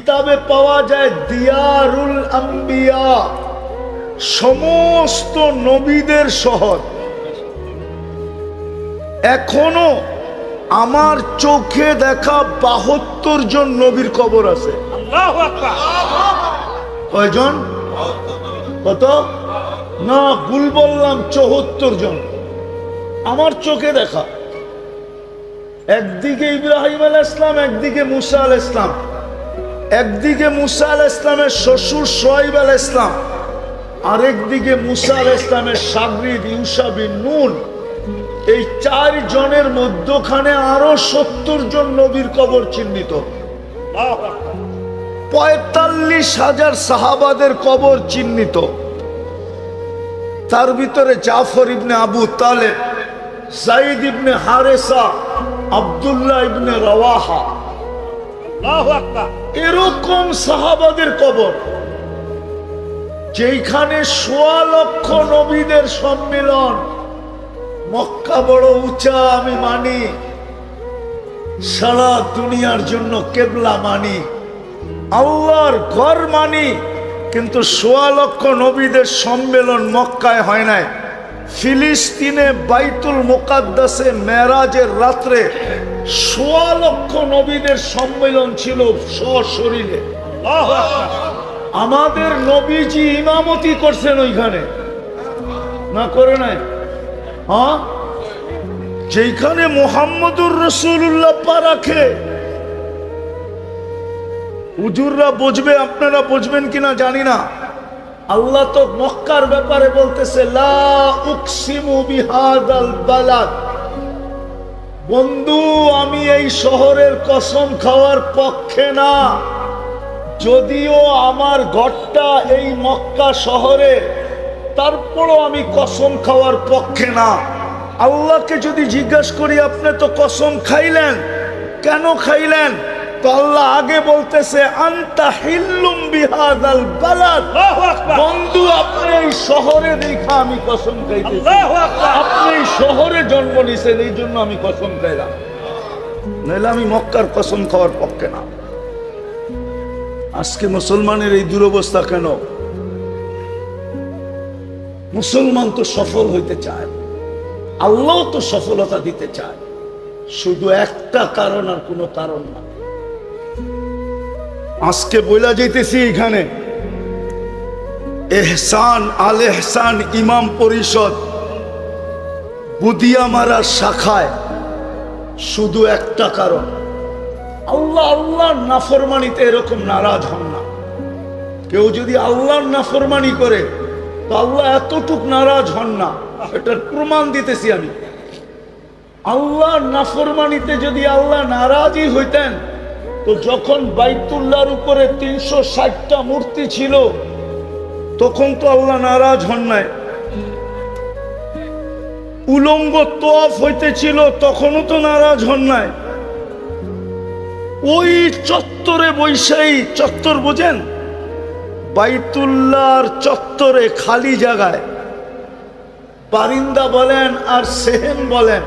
কিতাবে পাওয়া যায় দিয়ারুল আম্বিয়া, সমস্ত নবীদের শহর। এখনো আমার চোখে দেখা 72 জন নবীর কবর আছে। আল্লাহু আকবার। কয়জন? কত? না, ভুল বললাম, 74 জন আমার চোখে দেখা। একদিকে ইব্রাহিম আলাইহিস সালাম, একদিকে মুসা আলাইহিস সালাম। একদিকে মুসা আলাইহিস সালামের শ্বশুর শুআয়ব আলাইহিস সালাম, আরেকদিকে মুসা আলাইহিস সালামের শাগরিদ ইউশা বিন নুন। এই 4 জনের মধ্যখানে আরো 70 জন নবীর কবর চিহ্নিত। 45,000 সাহাবাদের কবর চিহ্নিত। তার ভিতরে জাফর ইবনে আবু তালেব, যায়েদ ইবনে হারেসা, আব্দুল্লাহ ইবনে রাওয়াহা, আল্লাহু আকবার। এরকম সাহাবাদের কবর, যেখানে 1.25 লক্ষ নবীদের সম্মিলন। মক্কা বড় উঁচা আমি মানি, সারা দুনিয়ার জন্য কেবলা মানি, আল্লাহর ঘর মানি, কিন্তু 1.25 লক্ষ নবীদের সম্মেলন মক্কায় হয় নাই। ফিলিস্তিনে বাইতুল মুকাদ্দাসে মেরাজের রাত্রে 1.25 লক্ষ নবীদের সম্মেলন ছিল সশরীরে। আল্লাহু আকবার। আমাদের নবীজি ইমামতি করছেন ওইখানে, না করে নাই? হ্যাঁ, যেখানে মুহাম্মদুর রাসূলুল্লাহ পা রাখে। হুজুররা বুঝবে, আপনারা বুঝবেন কিনা জানি না। আল্লাহ তো মক্কার ব্যাপারে বলতেছে, লা উকসিমু বিহাদাল বালাদ। বন্ধু, আমি এই শহরের কসম খাওয়ার পক্ষে না, যদিও আমার ঘরটা এই মক্কা শহরে, তারপরও আমি কসম খাওয়ার পক্ষে না। আল্লাহকে যদি জিজ্ঞাসা করি, আপনি তো কসম খাইলেন, কেন খাইলেন? তো আল্লাহ আগে বলতেছে, আনতা হিল্লুম বিহাদাল বালাদ। আল্লাহু আকবার। বন্ধু, আপনি এই শহরে দেখা আমি কসম খাইতেছি। আল্লাহু আকবার। আপনি এই শহরে জন্ম নিছেন, এই জন্য আমি কসম খাইলাম, নইলে আমি মক্কার কসম খাওয়ার পক্ষে না। আজকে মুসলমানের এই দুরবস্থা কেন? মুসলমান তো সফল হইতে চায়, আল্লাহ তো সফলতা দিতে চায়, শুধু একটা কারণ আর কোনো কারণ না। আজকে বইলা যাইতেছি, এখানে এহসান আল এহসান ইমাম পরিষদ বুদিয়ামারার শাখায় শুধু একটা কারণ, আল্লাহ আল্লাহর নাফরমানিতে এরকম নারাজ হন না। কেউ যদি আল্লাহর নাফরমানি করে তো আল্লাহ এতটুক নারাজ হন না, এটার প্রমাণ দিতেছি আমি। আল্লাহর নাফরমানিতে যদি আল্লাহ নারাজই হইতেন, তো যখন বাইতুল্লাহর উপরে 360টা মূর্তি ছিল, তখন তো আল্লাহ নারাজ হন নাই। উলঙ্গ তোয়াফ হইতেছিল, তখনও তো নারাজ হন নাই। ওই চত্বরে বৈশাই, চত্বর বোঝেন? বাইতুল্লাহর চত্বরে খালি জায়গায়, বারিন্দা বলেন আর সেহেন বলেন,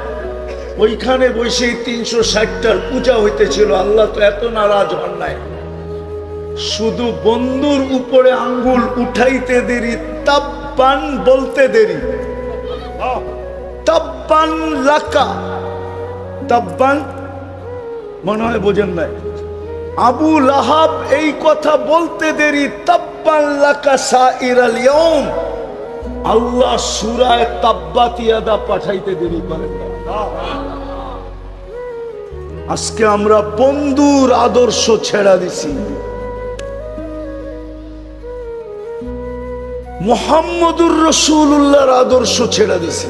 ওইখানে বসেই 360টার পূজা হইতেছিল। আল্লাহ তো এত নারাজ হন নাই। শুধু বন্ধুর উপরে আঙ্গুল উঠাইতে দেরি, তাব্বান বলতে দেরি, তাব্বান লাকা, তাব্বান মনে হয় বোঝেন নাই। আবু লাহাব এই কথা বলতে দেরি, তাব্বান লাকা সাইরাল ইয়াউম, আল্লাহ সূরায়ে তাব্বাত ইয়াদা পাঠাইতে দেরি করেন না। আজকে আমরা বন্ধুর আদর্শ ছেড়া দিছি, মুহাম্মদুর রাসূলুল্লাহর আদর্শ ছেড়া দিছি।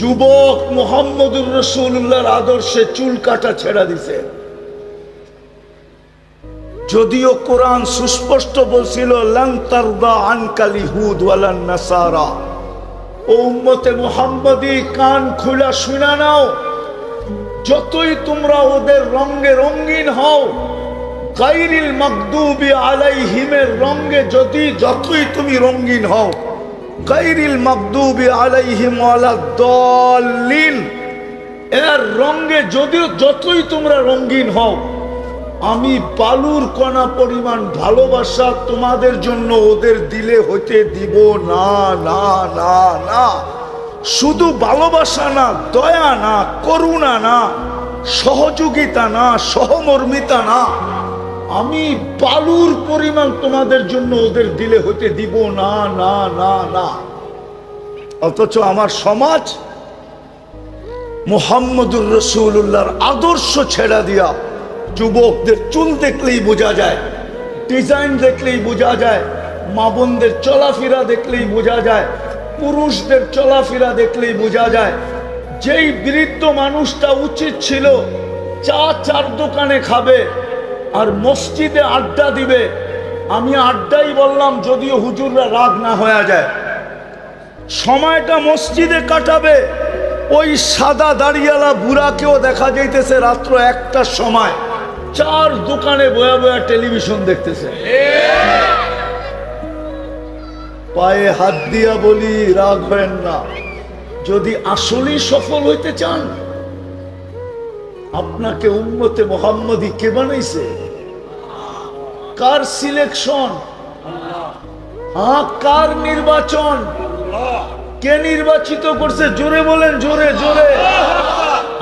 যুবক মুহাম্মদুর রাসূলুল্লাহর আদর্শে চুল কাটা ছেড়া দিছে। যদিও কোরআন সুস্পষ্ট বলছিল, লান তারদা আনকাল ইহুদ ওয়ালান নাসারা। ও উম্মতে মুহাম্মদী, কান খুলা শুনা নাও, যতই তোমরা ওদের রঙে রঙিন হও, গায়রিল মাগদুবি আলাইহিমের রঙে যতই তুমি রঙিন হও, গায়রিল মাগদুবি আলাইহিম ওয়ালাদ-দাল্লিন এর রঙে যতই তোমরা রঙিন হও, আমি বালুর কণা পরিমাণ ভালোবাসা তোমাদের জন্য ওদের দিলে হতে দিব না না না না। শুধু ভালোবাসা না, দয়া না, করুণা না, সহযোগিতা না, সহমর্মিতা না, আমি বালুর পরিমাণ তোমাদের জন্য ওদের দিলে হতে দিব না না না না। অথচ আমার সমাজ মুহাম্মদুর রাসূলুল্লাহর আদর্শ ছেড়া দিয়া যুবকদের চুল দেখলেই বোঝা যায়, ডিজাইন দেখলেই বোঝা যায়, মা বোনদের চলাফেরা দেখলেই বোঝা যায়, পুরুষদের চলাফেরা দেখলেই বোঝা যায়। যেই বৃদ্ধ মানুষটা উচিত ছিল চা চার দোকানে খাবে আর মসজিদে আড্ডা দিবে, আমি আড্ডাই বললাম যদিও হুজুররা রাগ না হয়ে যায়, সময়টা মসজিদে কাটাবে। ওই সাদা দাড়িয়ালা বুড়াকেও দেখা যাইতেছে রাত্র 1টার সময় চার দোকানে বয়া বয়া টেলিভিশন দেখতেছে। পায়ে হাত দিয়া বলি, রাগ হয় না। যদি আসলেই সফল হইতে চান, আপনাকে উম্মতে মুহাম্মদী কে বানাইছে? Car selection? কার নির্বাচন? কে নির্বাচিত করছে? জোরে বলেন, জোরে জোরে।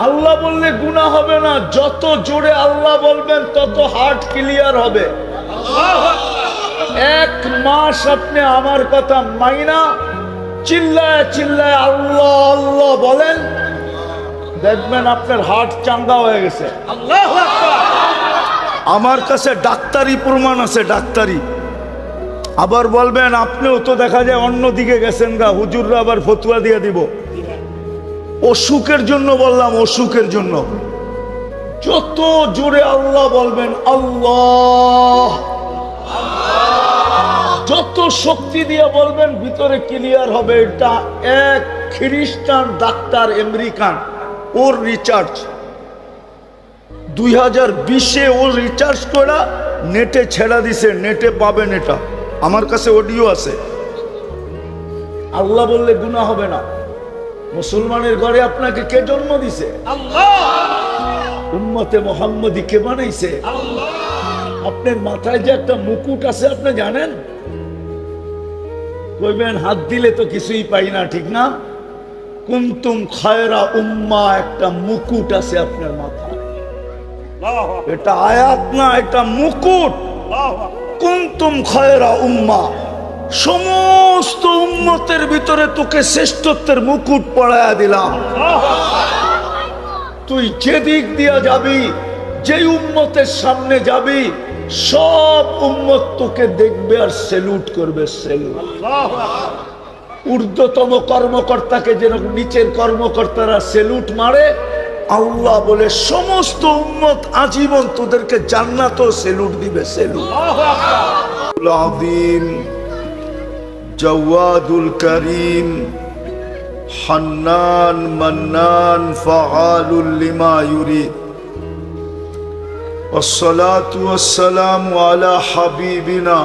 আল্লাহ বললে গুনাহ হবে না, যত জোরে আল্লাহ বলবেন তত হার্ট ক্লিয়ার হবে। 1 মাস আপনি আমার কথা মাইনা চিল্লায় চিল্লায় আল্লাহ আল্লাহ বলেন, দেখবেন আপনার হার্ট চাঙ্গা হয়ে গেছে। আল্লাহু আকবার। আমার কাছে ডাক্তারি প্রমাণ আছে, ডাক্তারি। আবার বলবেন আপনিও তো দেখা যায় অন্যদিকে গেছেন গা, হুজুররা আবার ফতুয়া দিয়ে দিব। অসুখের জন্য বললাম, অসুখের জন্য যত জোরে আল্লাহ বলবেন, আল্লাহ, যত শক্তি দিয়ে বলবেন ভিতরে ক্লিয়ার হবে। এটা এক খ্রিস্টান ডাক্তার আমেরিকান, ওর রিচার্জ 2020-এ ওর রিচার্জ করা নেটে ছেড়া দিছে, নেটে পাবেন, এটা আমার কাছে অডিও আছে। আল্লাহ বললে গুনাহ হবে না। মুসলমানের ঘরে আপনাকে কে জন্ম দিছে? আল্লাহ। উম্মতে মুহাম্মদী কে বানাইছে? আল্লাহ। আপনার মাথায় যে একটা মুকুট আছে আপনি জানেন? কইবেন হাত দিলে তো কিছুই পাই না, ঠিক না? কুনতুম খায়রা উম্মাহ, একটা মুকুট আছে আপনার মাথায়। এটা আয়াত না, এটা মুকুট। কুনতুম খায়রা উম্মাহ, সমস্ত উম্মতের ভিতরে তোকে শ্রেষ্ঠত্বের মুকুট পরায়া দিলাম। তুই যেদিক দিয়া যাবি, যেই উম্মতের সামনে যাবি, সব উম্মত তোকে দেখবে আর সেলুট করবে। সেলুট। ঊর্ধ্বতম কর্মকর্তাকে যেরকম নিচের কর্মকর্তারা সেলুট মারে, আল্লাহ বলে সমস্ত উম্মত আজীবন তোদেরকে জান্নাতও সেলুট দিবে। সেলুট। আযীম জওয়াদুল করিম হান্নান মান্নান ফাআলুল লিমা ইউরিদ। والصلاة والسلام على حبيبنا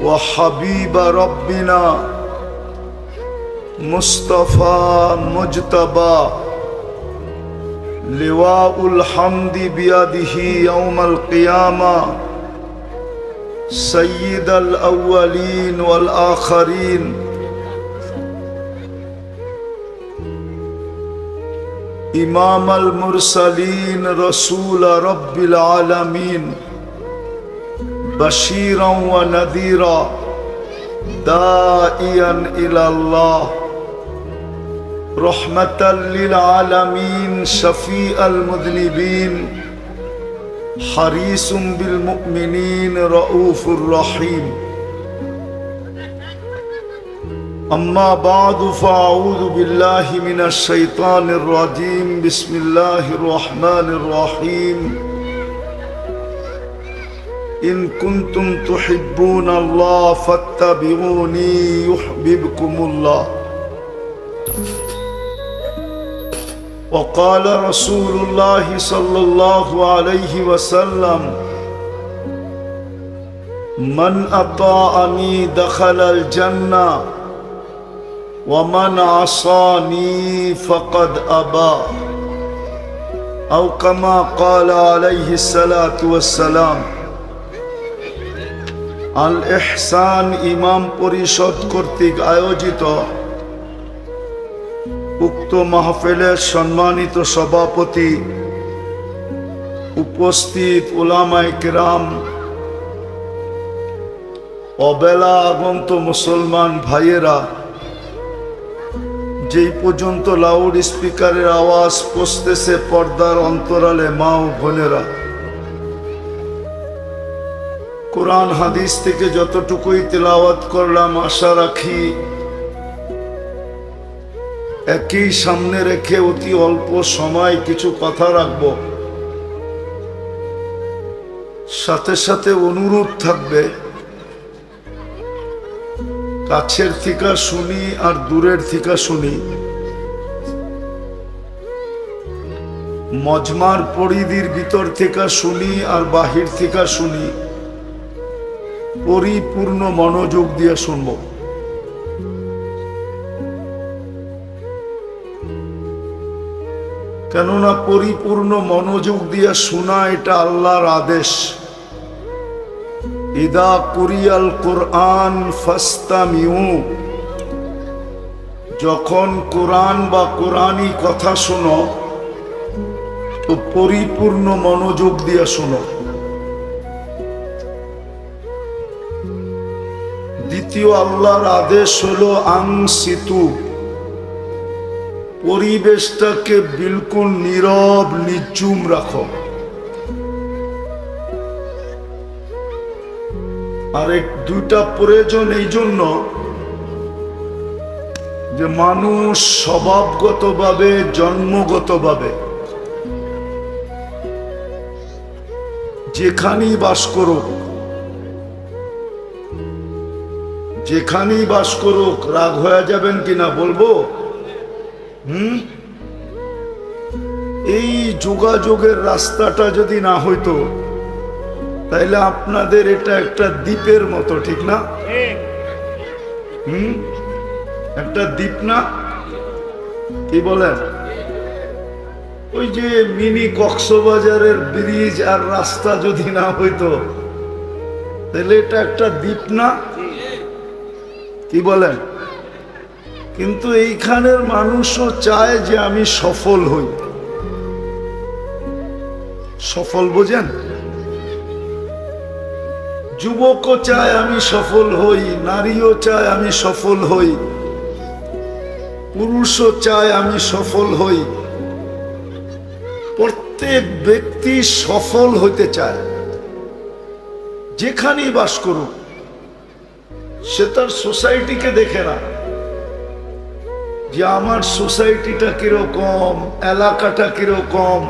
وحبيب ربنا مصطفى مجتبى لواء الحمد بيده يوم القيامة سيد الأولين والآخرين إمام المرسلين رسول رب العالمين بشيرا ونذيرا داعيا إلى الله رحمة للعالمين شفيع المذنبين حريص بالمؤمنين رؤوف رحيم أما بعد فأعوذ بالله من الشيطان الرجيم بسم الله الرحمن الرحيم إن كنتم تحبون الله فاتبعوني يحببكم الله وقال رسول الله صلى الله عليه وسلم من أطاعني دخل الجنة ومن عصاني فقد أبى আও কামা ক্বালা আলাইহিস সালাতু ওয়াস সালাম। আল ইহসান ইমাম পরিষদ কর্তৃক আয়োজিত উক্ত মাহফিলের সম্মানিত সভাপতি, উপস্থিত উলামায়ে কেরাম, অবেলা আগন্ত মুসলমান ভাইয়েরা, যেই পর্যন্ত লাউড স্পিকারের আওয়াজ পৌঁছতেছে পর্দার অন্তরালে মা ও বোনেরা, কোরআন হাদিস থেকে যতটুকুই তেলাওয়াত করলাম আশা রাখি একই সামনে রেখে অতি অল্প সময় কিছু কথা রাখব। সাথে সাথে অনুরোধ থাকবে, কাছের থেকে শুনি আর দূরের থেকে শুনি, মজমার পরিধির ভিতর থেকে শুনি আর বাহির থেকে শুনি, পরিপূর্ণ মনোযোগ দিয়ে শুনব। কেননা পরিপূর্ণ মনোযোগ দিয়ে শোনা এটা আল্লাহর আদেশ। ইদা কুরিয়াল কুরআন ফাস্তামিউ, যখন কোরআন বা কোরআনী কথা শোনো তো পরিপূর্ণ মনোযোগ দিয়ে শোনো। দ্বিতীয় আল্লাহর আদেশ হলো আনসিতু, পরিবেশটাকে বিলকুল নীরব নিঝুম রাখো। আর দুইটা প্রয়োজন এই জন্য যে মানুষ স্বভাবগতভাবে, জন্মগতভাবে যেখানেই বাস করুক, যেখানেই বাস করুক, রাগ হয়ে যাবেন কিনা বলবো, এই যোগাযোগের রাস্তাটা যদি না হইতো তাইলে আপনাদের এটা একটা দ্বীপের মতো, ঠিক না? একটা দ্বীপ না, কি বলেন? ওই যে মিনি কক্সবাজারের ব্রিজ আর রাস্তা যদি না হইতো তাহলে এটা একটা দ্বীপ না, কি বলেন? কিন্তু এইখানের মানুষও চায় যে আমি সফল হই। সফল বোঝেন? যুবকও চায় আমি সফল হই, নারীও চায় আমি সফল হই, পুরুষও চায় আমি সফল হই। প্রত্যেক ব্যক্তি সফল হইতে চায়, যেখানেই বাস করুক। সে তার সোসাইটিকে দেখে না যে আমার সোসাইটিটা কিরকম, এলাকাটা কিরকম,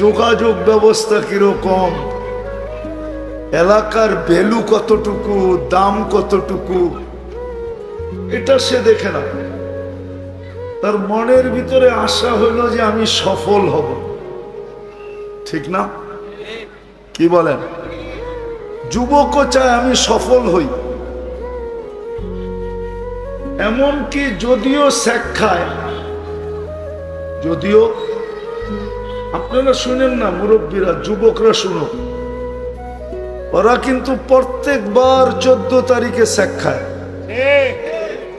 যোগাযোগ ব্যবস্থা কিরকম, এলাকার ভ্যালু কতটুকু, দাম কতটুকু, এটা সে দেখে না। তার মনের ভিতরে আশা হলো যে আমি সফল হব, ঠিক না? কি বলেন? যুবকও চায় আমি সফল হই। এমনকি যদিও শেখ খায়, যদিও আপনারা শুনেন না, মুরব্বীরা, যুবকরা শুনো, ওরা কিন্তু প্রত্যেকবার 14 তারিখে শেখ খায়,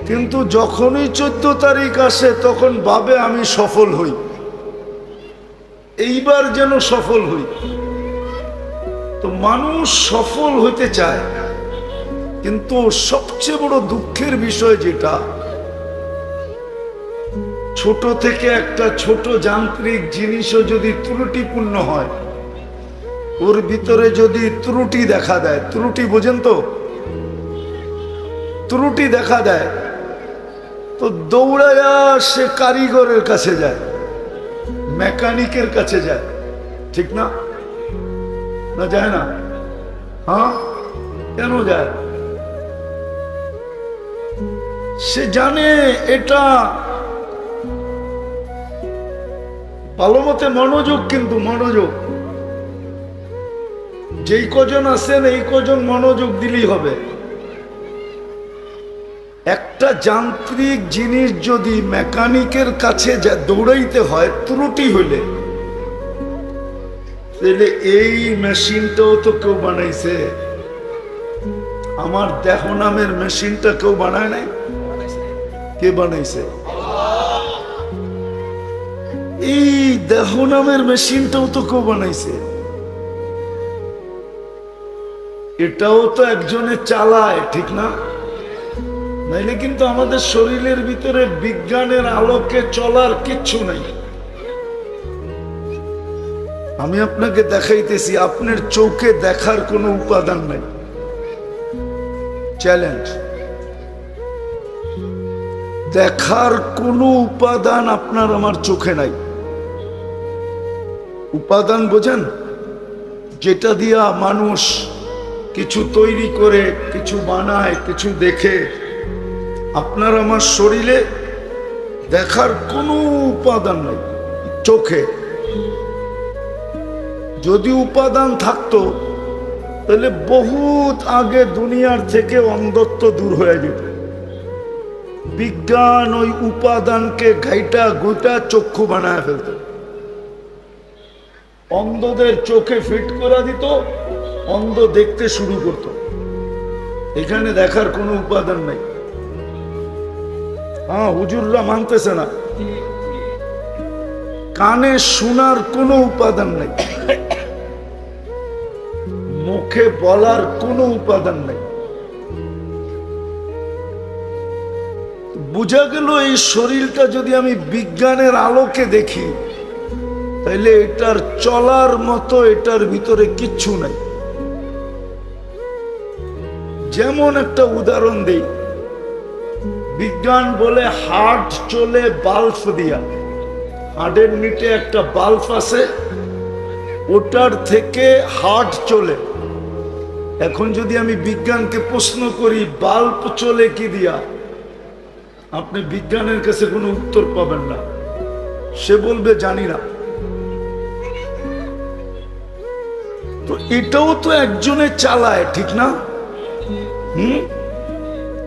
কিন্তু যখনই 14 তারিখ আসে তখন ভাবে আমি সফল হই, এইবার যেন সফল হই। তো মানুষ সফল হইতে চায়, কিন্তু সবচেয়ে বড় দুঃখের বিষয় যেটা, ছোট থেকে একটা ছোট যান্ত্রিক জিনিসও যদি ত্রুটিপূর্ণ হয়, ওর ভিতরে যদি ত্রুটি দেখা দেয়, ত্রুটি বোঝেন তো, ত্রুটি দেখা দেয় তো দৌড়ায়া সে কারিগরের কাছে যায়, মেকানিকের কাছে যায়, ঠিক না? না যায় না? হ্যাঁ, কেন যায়? সে জানে এটা ভালো মতে মনোযোগ, কিন্তু মনোযোগ যেই কজন আছেন এই কজন মনোযোগ দিলেই হবে। একটা যান্ত্রিক জিনিস যদি মেকানিকের কাছে দৌড়াইতে হয়, ত্রুটি হইলে তাহলে এই মেশিনটাও তো কেউ বানাইছে। আমার দেহ নামের মেশিনটা কেউ বানায় নাই? কে বানাইছে? এই দেহ নামের মেশিনটাও তো কেউ বানাইছে। এটাও তো একজনে চালায়, ঠিক না? নাইলে কিন্তু আমাদের শরীরের ভিতরে বিজ্ঞানের আলোকে চলার কিচ্ছু নাই। আমি আপনাকে দেখাইতেছি, আপনার চোখে দেখার কোনো উপাদান নাই। চ্যালেঞ্জ, দেখার কোনো উপাদান আপনার আমার চোখে নাই। উপাদান বোঝেন? যেটা দিয়া মানুষ কিছু তৈরি করে, কিছু বানায়, কিছু দেখে। আপনার আমার শরীরে দেখার কোনো উপাদান নাই চোখে। যদি উপাদান থাকতো তাহলে বহুত আগে দুনিয়ার থেকে অন্ধত্ব দূর হয়ে যেত। বিজ্ঞান ওই উপাদানকে ঘাইটা গোটা চক্ষু বানায় ফেলত। অন্ধদের চোখে ফিট করে দিত, অন্ধ দেখতে শুরু করত। এখানে দেখার কোনো উপাদান নাই। হ্যাঁ, হুজুররা মানতেছে না। কানে শোনার কোনো উপাদান নাই, মুখে বলার কোনো উপাদান নাই। বুঝা গেল এই শরীরটা যদি আমি বিজ্ঞানের আলোকে দেখি তাহলে এটার চলার মতো এটার ভিতরে কিচ্ছু নাই। যেমন একটা উদাহরণ দেই, বিজ্ঞান বলে হার্ট চলে বাল্ব দিয়া। হার্টের নিচে একটা বাল্ব আছে, ওটার থেকে হার্ট চলে। এখন যদি আমি বিজ্ঞানকে প্রশ্ন করি বাল্ব চলে কি দিয়া, আপনি বিজ্ঞানের কাছে কোনো উত্তর পাবেন না। সে বলবে জানি না। তো এটাও তো একজনে চালায়, ঠিক না?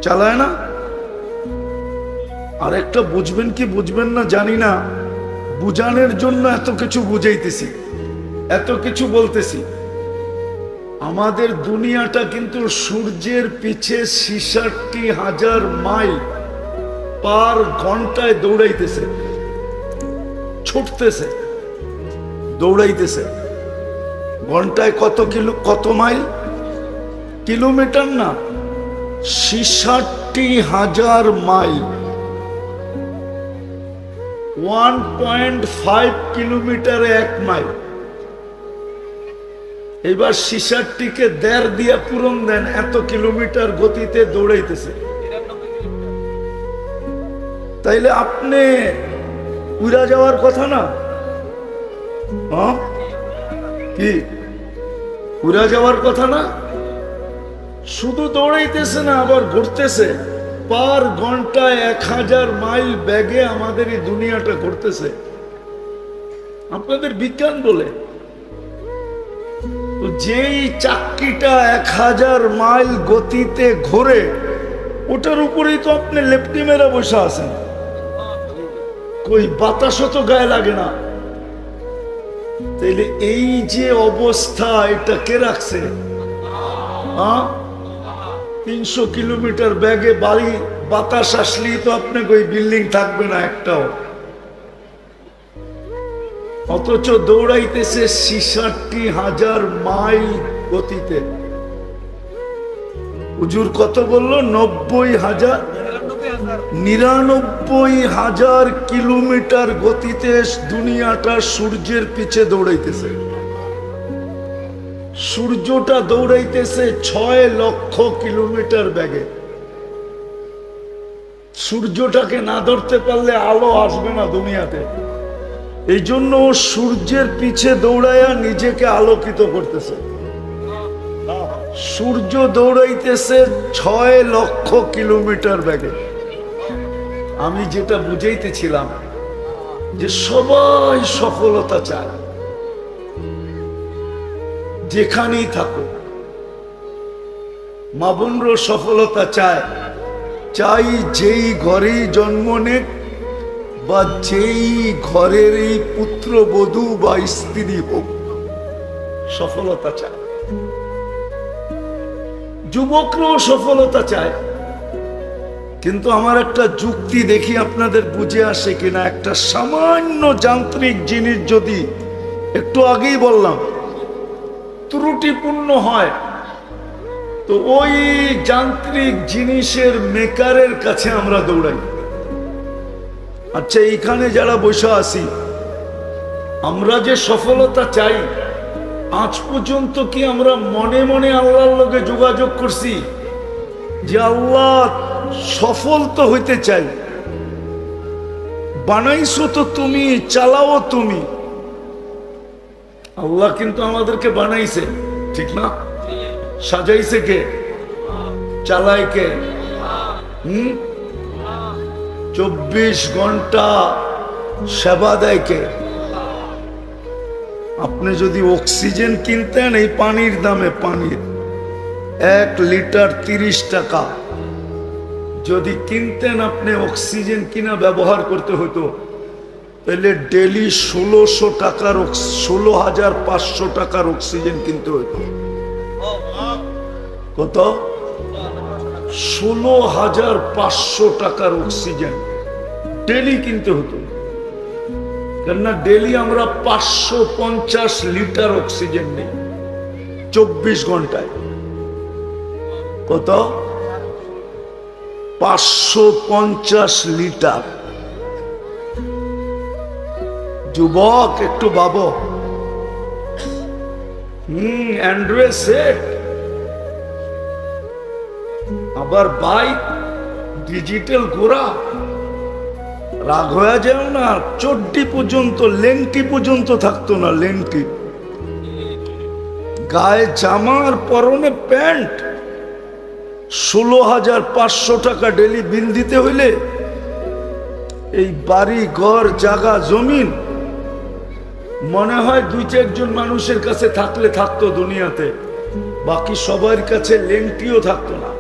চালায় না? আর একটা বুঝবেন কি বুঝবেন না জানি না, বুঝানোর জন্য এত কিছু বুঝাইতেছি, এত কিছু বলতেছি। আমাদের দুনিয়াটা কিন্তু সূর্যের পিছে 66,000 মাইল পার ঘন্টায় দৌড়াইতেছে, ছুটতেছে, দৌড়াইতেছে। ঘন্টায় কত মাইল? কিলোমিটার না, 66,000 মাইল। 1.5 কিলোমিটারে 1 মাইল। এবার 66কে 1.5 দিয়ে পূরণ দেন, এত কিলোমিটার গতিতে দৌড়াইতেছে। তাইলে আপনি উড়া যাওয়ার কথা না? কি উড়া যাওয়ার কথা না? শুধু দৌড়াইতেছে না, আবার ঘুরতেছে। পার ঘন্টায় 1000 মাইল বেগে আমাদের এই দুনিয়াটা ঘুরতেছে। আপনাদের বিজ্ঞান বলে তো যেই চাক্কিটা 1000 মাইল গতিতে ঘোরে, ওটার উপরেই তো আপনি লেপটি মেরে বসে আছেন। কই বাতাসও তো গায়ে লাগে না। তাইলে এই যে অবস্থা, এটা কে রাখছে? 300 কিলোমিটার বেগে বাড়ি বাতাস আসলেই তো আপনাকে ওই বিল্ডিং থাকবে না একটাও। অথচ দৌড়াইতেছে 66,000 মাইল গতিতে। হুজুর কত বললো? 90,000, 99,000 কিলোমিটার গতিতে দুনিয়াটা সূর্যের পিছে দৌড়াইতেছে। সূর্যটা দৌড়াইতেছে 6 লক্ষ কিলোমিটার বেগে। সূর্যটাকে না ধরতে পারলে আলো আসবে না দুনিয়াতে। এই জন্য সূর্যের পিছে দৌড়াইয়া নিজেকে আলোকিত করতেছে। সূর্য দৌড়াইতেছে 6 লক্ষ কিলোমিটার বেগে। আমি যেটা বুঝাইতেছিলাম যে সবাই সফলতা চায়, যেখানেই থাকো। মা বোনরও সফলতা চায়, চাই যেই ঘরেই জন্ম নেক বা যেই ঘরের এই পুত্রবধূ বা স্ত্রী হোক, সফলতা চায়, যুবকরাও সফলতা চায়। কিন্তু আমার একটা যুক্তি দেখি আপনাদের বুঝে আসে কিনা। একটা সামান্য যান্ত্রিক জিনিস যদি, একটু আগেই বললাম, ত্রুটিপূর্ণ হয়, তো ওই যান্ত্রিক জিনিসের মেকারের কাছে আমরা দৌড়াই। আচ্ছা, এইখানে যারা বসে আছি, আমরা যে সফলতা চাই, আজ পর্যন্ত কি আমরা মনে মনে আল্লাহর লগে যোগাযোগ করছি যে আল্লাহ সফল তো হইতে চাই, বানাইছো তো তুমি, চালাও তুমি। আল্লাহ কিন্তু আমাদেরকে বানাইছে, ঠিক না? সাজাইছে কে? চালায় কে? 24 ঘন্টা সেবা দেয় কে? আপনি যদি অক্সিজেন কিনতেন এই পানির দামে, পানির 1 লিটার 30 টাকা যদি কিনতেন, আপনি অক্সিজেন কিনা ব্যবহার করতে হতো, তাহলে ডেলি 1600 টাকার 16,500 টাকার অক্সিজেন কিনতে হতো। কত? 16,500 টাকার অক্সিজেন ডেলি কিনতে হতো। কেননা ডেলি আমরা 550 লিটার অক্সিজেন নেই 24 ঘন্টায়। কত? 550 লিটার। যুবক একটু ভাবো। অ্যান্ড্রয়েড সেট, আবার বাইক, ডিজিটাল ঘোড়া। রাগ হয়ে যাও না, চড্ডি পর্যন্ত, লেংটি পর্যন্ত থাকতো না, লেংটি। গায়ে জামার পরনে প্যান্ট। 16,500 টাকা ডেলি বিল দিতে হইলে এই বাড়ি ঘর জায়গা জমিন মনে হয় 2-4 জন মানুষের কাছে থাকলে থাকতো দুনিয়াতে, বাকি সবার কাছে লেংটিও থাকতো না।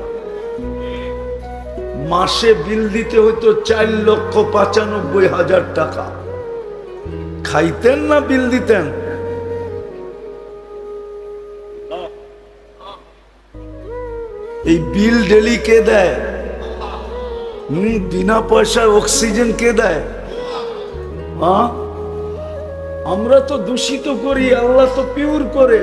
মাসে বিল দিতে হইতো 4,95,000 টাকা। খাইতেন না বিল দিতেন? এই বিল ডেলি কে দেয়? বিনা পয়সায় অক্সিজেন কে দেয়? আমরা তো দূষিত করি, আল্লাহ তো পিওর করে।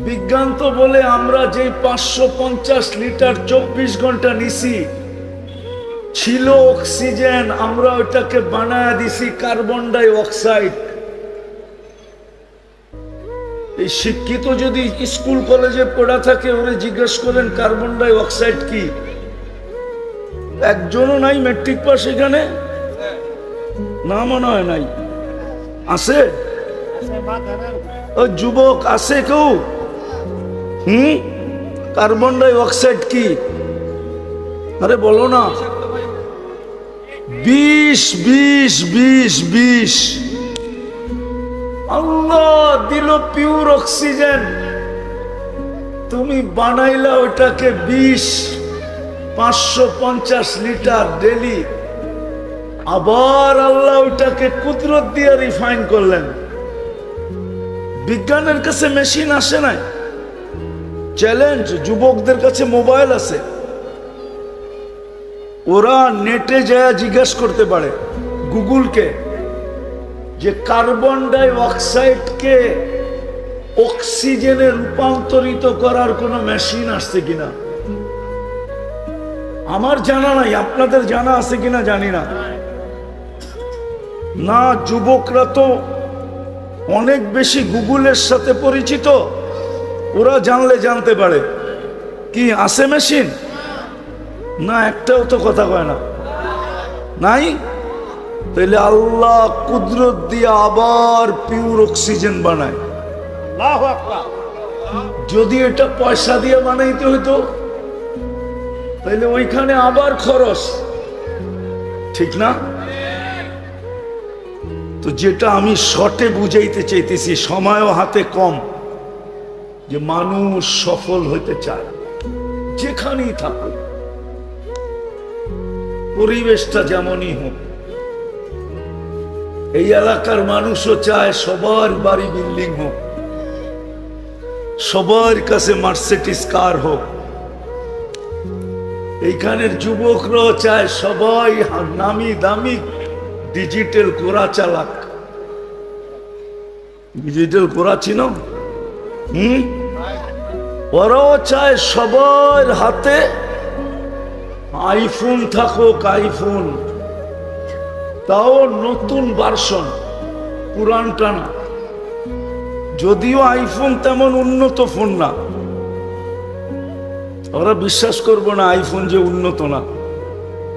বিজ্ঞান তো বলে আমরা যে 550 লিটার 24 ঘন্টা নিছি ছিল অক্সিজেন, আমরা ওইটাকে বানায় দিছি কার্বন ডাই অক্সাইড। এই শিক্ষিত যদি স্কুল কলেজে পড়া থাকে, ওরে জিজ্ঞেস করেন কার্বন ডাই অক্সাইড কি? একজনও নাই মেট্রিক পাস এখানে? না, মনে হয় নাই। আছে? ও যুবক আছে কেউ? কার্বন ডাই অক্সাইড কি? আরে বলো না। 20 আল্লাহ দিল পিওর অক্সিজেন, তুমি বানাইলা ওটাকে 550 লিটার ডেলি। আবার আল্লাহ ওটাকে কুদরত দিয়ে রিফাইন করলেন। বিজ্ঞানের কাছে মেশিন আসে নাই। চ্যালেঞ্জ, যুবকদের কাছে মোবাইল আছে, ওরা নেটে যায় জিজ্ঞেস করতে পারে গুগলকে যে কার্বন ডাই অক্সাইডকে অক্সিজেনে রূপান্তরিত করার কোন মেশিন আসছে কিনা। আমার জানা নাই, আপনাদের জানা আছে কিনা জানি না। না, যুবকরা তো অনেক বেশি গুগলের সাথে পরিচিত, ওরা জানলে জানতে পারে। কি আছে মেশিন? না, একটাও তো কথা কয় না, নাই। তাহলে আল্লাহ কুদরত দিয়ে আবার পিওর অক্সিজেন বানায়। আল্লাহু আকবার। যদি এটা পয়সা দিয়ে বানাইতে হইতো তাহলে ওইখানে আবার খরচ, ঠিক না? তো যেটা আমি শর্টে বুঝাইতে চাইতেছি, সময়ও হাতে কম, যে মানুষ সফল হইতে চায় যেখানেই থাকুক, পরিবেশটা যেমনই হোক। এই এলাকার মানুষও চায় সবার বাড়ি বিল্ডিং হোক, সবার কাছে মার্সিডিজ কার হোক। এইখানের যুবকরাও চায় সবাই নামি দামি ডিজিটাল কোরা চালাক। ডিজিটাল কোরা চিনো? ওরাও চায় সবার হাতে আইফোন থাকুক, আইফোন, তাও নতুন ভার্সন, পুরানটা না। যদিও আইফোন তেমন উন্নত ফোন না, ওরা বিশ্বাস করবো না আইফোন যে উন্নত না।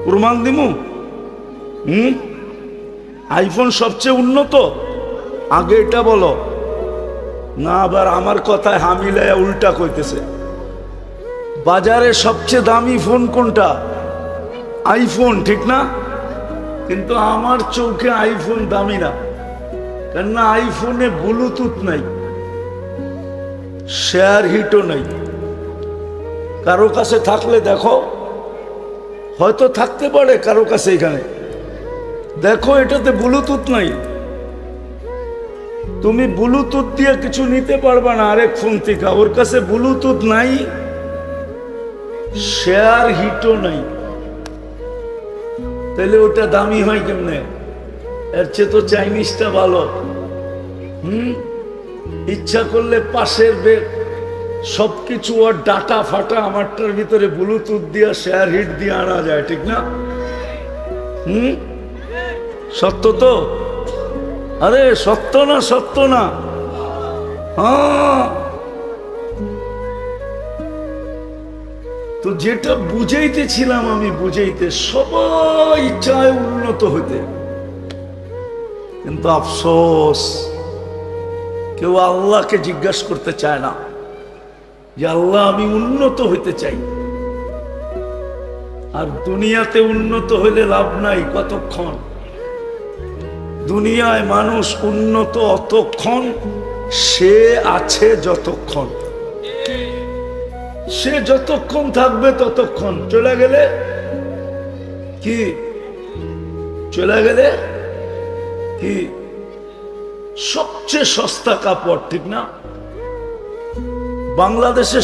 প্রমাণ দিমু? আইফোন সবচেয়ে উন্নত? আগে এটা বলো না, আবার আমার কথায় হামিলায় উল্টা কইতেছে। বাজারে সবচেয়ে দামি ফোন কোনটা? আইফোন, ঠিক না? কিন্তু আমার চোখে আইফোন দামি না, কেননা আইফোনে ব্লুটুথ নাই, শেয়ার হিটও নাই। কারো কাছে থাকলে দেখো, হয়তো থাকতে পারে কারো কাছে। এখানে দেখো, এটাতে ব্লুটুথ নাই। তুমি ব্লুটুথ দিয়ে কিছু নিতে পারবা না আরেক ফোন থেকে। ওর কাছে ব্লুটুথ নাই, শেয়ার হিটও নাই, তাহলে ওটা দামি হয় কেমনে? এর চেয়ে তো চাইনিজটা ভালো। ইচ্ছা করলে পাশের সবকিছু ওর ডাটা ফাটা আমারটার ভিতরে ব্লুটুথ দিয়ে শেয়ার হিট দিয়ে আনা যায়, ঠিক না? সত্য তো? আরে সত্য না, সত্য না? হ্যাঁ। তো যেটা বুঝাইতেছিলাম আমি, সবাই চায় উন্নত হইতে, কিন্তু আফসোস কেউ আল্লাহকে জিজ্ঞাসা করতে চায় না যে আল্লাহ আমি উন্নত হইতে চাই। আর দুনিয়াতে উন্নত হইলে লাভ নাই। কতক্ষণ? দুনিয়ায় মানুষ উন্নত অতক্ষণ সে আছে যতক্ষণ, সে যতক্ষণ থাকবে ততক্ষণ। চলে গেলে কি? চলে গেলে কি? সবচেয়ে সস্তা কাপড়, ঠিক না? বাংলাদেশে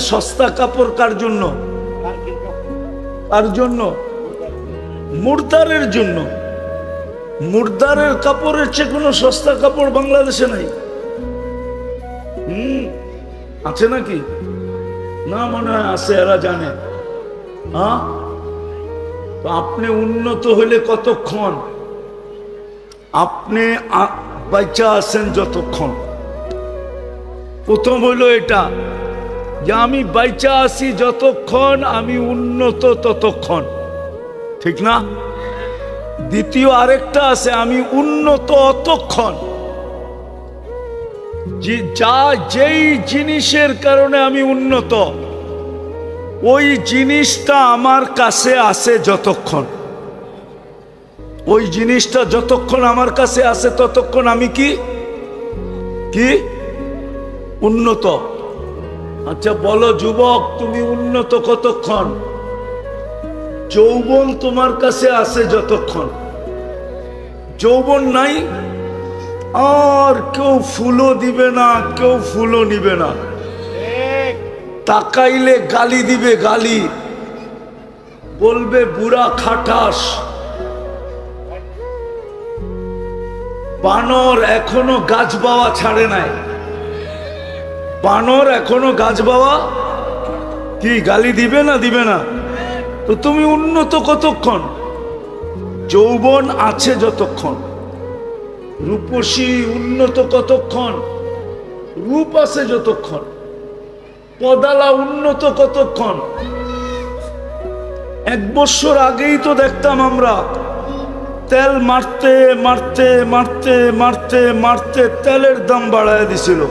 সস্তা কাপড় কার জন্য? কার জন্য? মুর্দারের জন্য। মুর্দারের কাপড়ের চেয়ে কোনো সস্তা কাপড় বাংলাদেশে নাই। আছে নাকি? না, মনে হয় আছে, এরা জানে। হ্যাঁ, তো আপনি উন্নত হইলে কতক্ষণ? আপনি বাচ্চা আছেন যতক্ষণ। প্রথম হইল এটা যে আমি বাইচা আছি যতক্ষণ, আমি উন্নত ততক্ষণ, ঠিক না? দ্বিতীয় আরেকটা আছে, আমি উন্নত অতক্ষণ যেই জিনিসের কারণে আমি উন্নত, ওই জিনিসটা আমার কাছে আছে যতক্ষণ। ওই জিনিসটা যতক্ষণ আমার কাছে আছে ততক্ষণ আমি কি কি উন্নত। আচ্ছা বলো যুবক, তুমি উন্নত কতক্ষণ? যৌবন তোমার কাছে আছে যতক্ষণ। যৌবন নাই, আর কেউ ফুলও দিবে না, কেউ ফুলও নিবে না। তাকাইলে গালি দিবে, গালি বলবে বুড়া খাটাস। বানর এখনো গাছ বাওয়া ছাড়ে নাই। বানর এখনো গাছ বাওয়া কি গালি দিবে না? দিবে না। তো তুমি উন্নত কতক্ষণ? যৌবন আছে যতক্ষণ। রূপসী উন্নত কতক্ষণ? রূপ আছে যতক্ষণ। পদালা উন্নত কতক্ষণ? 1 বছর আগেই তো দেখতাম আমরা তেল মারতে মারতে মারতে মারতে মারতে তেলের দাম বাড়ায় দিছিল।